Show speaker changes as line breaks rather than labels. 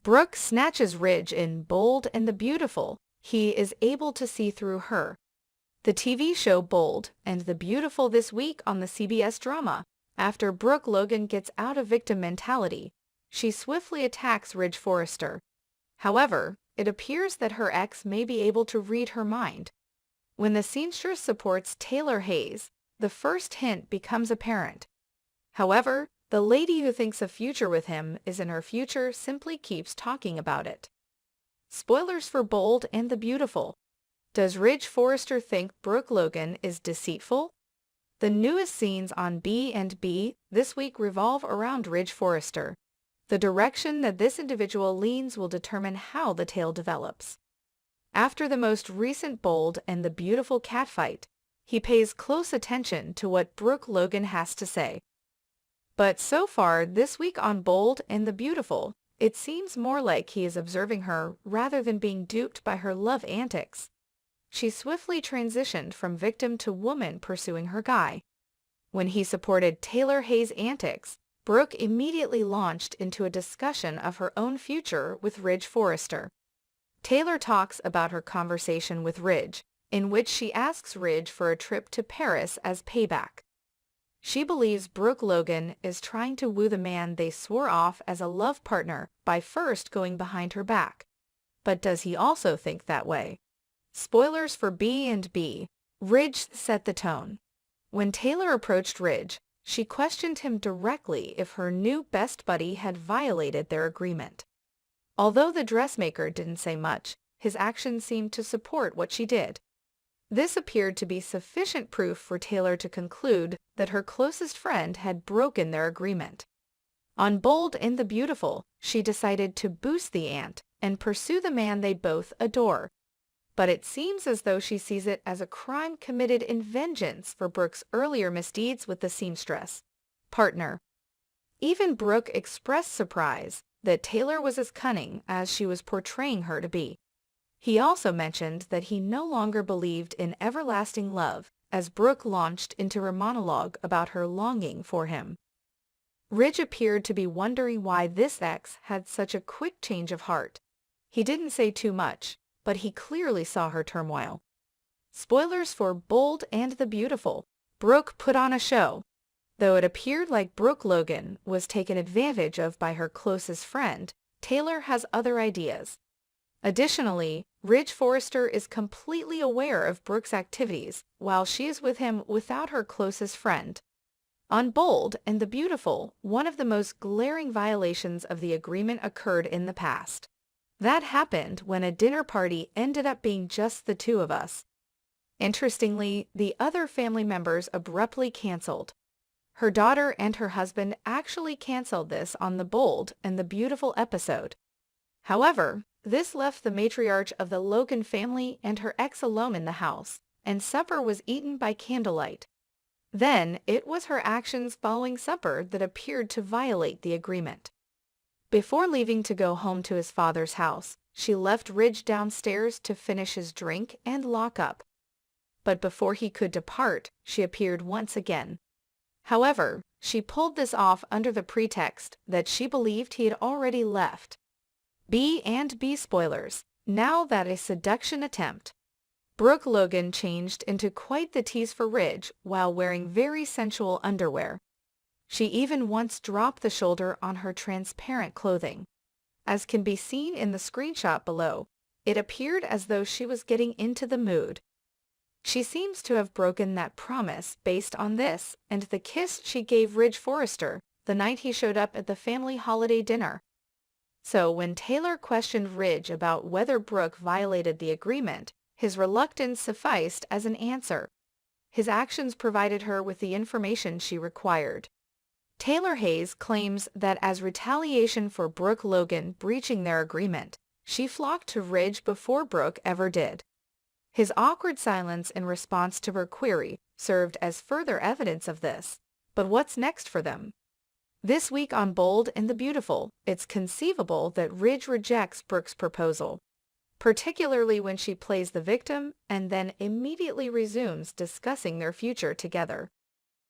Brooke snatches Ridge in Bold and the Beautiful. He is able to see through her. The TV show Bold and the Beautiful this week on the CBS drama. After Brooke Logan gets out of victim mentality, she swiftly attacks Ridge Forrester. However, it appears that her ex may be able to read her mind. When the seamstress supports Taylor Hayes, the first hint becomes apparent. However, the lady who thinks a future with him is in her future simply keeps talking about it. Spoilers for Bold and the Beautiful. Does Ridge Forrester think Brooke Logan is deceitful? The newest scenes on B&B this week revolve around Ridge Forrester. The direction that this individual leans will determine how the tale develops. After the most recent Bold and the Beautiful catfight, he pays close attention to what Brooke Logan has to say. But so far this week on Bold and the Beautiful, it seems more like he is observing her rather than being duped by her love antics. She swiftly transitioned from victim to woman pursuing her guy. When he supported Taylor Hayes' antics, Brooke immediately launched into a discussion of her own future with Ridge Forrester. Taylor talks about her conversation with Ridge, in which she asks Ridge for a trip to Paris as payback. She believes Brooke Logan is trying to woo the man they swore off as a love partner by first going behind her back. But does he also think that way? Spoilers for B&B. Ridge set the tone. When Taylor approached Ridge, she questioned him directly if her new best buddy had violated their agreement. Although the dressmaker didn't say much, his actions seemed to support what she did. This appeared to be sufficient proof for Taylor to conclude that her closest friend had broken their agreement. On Bold and the Beautiful, she decided to boost the ant and pursue the man they both adore. But it seems as though she sees it as a crime committed in vengeance for Brooke's earlier misdeeds with the seamstress partner. Even Brooke expressed surprise that Taylor was as cunning as she was portraying her to be. He also mentioned that he no longer believed in everlasting love as Brooke launched into her monologue about her longing for him. Ridge appeared to be wondering why this ex had such a quick change of heart. He didn't say too much, but he clearly saw her turmoil. Spoilers for Bold and the Beautiful. Brooke put on a show. Though it appeared like Brooke Logan was taken advantage of by her closest friend, Taylor has other ideas. Additionally, Ridge Forrester is completely aware of Brooke's activities while she is with him without her closest friend. On Bold and the Beautiful, one of the most glaring violations of the agreement occurred in the past. That happened when a dinner party ended up being just the two of us. Interestingly, the other family members abruptly canceled. Her daughter and her husband actually canceled this on the Bold and the Beautiful episode. However, this left the matriarch of the Logan family and her ex alone in the house, and supper was eaten by candlelight. Then, it was her actions following supper that appeared to violate the agreement. Before leaving to go home to his father's house, she left Ridge downstairs to finish his drink and lock up. But before he could depart, she appeared once again. However, she pulled this off under the pretext that she believed he had already left. B&B spoilers. Now that a seduction attempt. Brooke Logan changed into quite the tease for Ridge while wearing very sensual underwear. She even once dropped the shoulder on her transparent clothing. As can be seen in the screenshot below, it appeared as though she was getting into the mood. She seems to have broken that promise based on this and the kiss she gave Ridge Forrester the night he showed up at the family holiday dinner. So when Taylor questioned Ridge about whether Brooke violated the agreement, his reluctance sufficed as an answer. His actions provided her with the information she required. Taylor Hayes claims that as retaliation for Brooke Logan breaching their agreement, she flocked to Ridge before Brooke ever did. His awkward silence in response to her query served as further evidence of this. But what's next for them? This week on Bold and the Beautiful, it's conceivable that Ridge rejects Brooke's proposal, particularly when she plays the victim and then immediately resumes discussing their future together.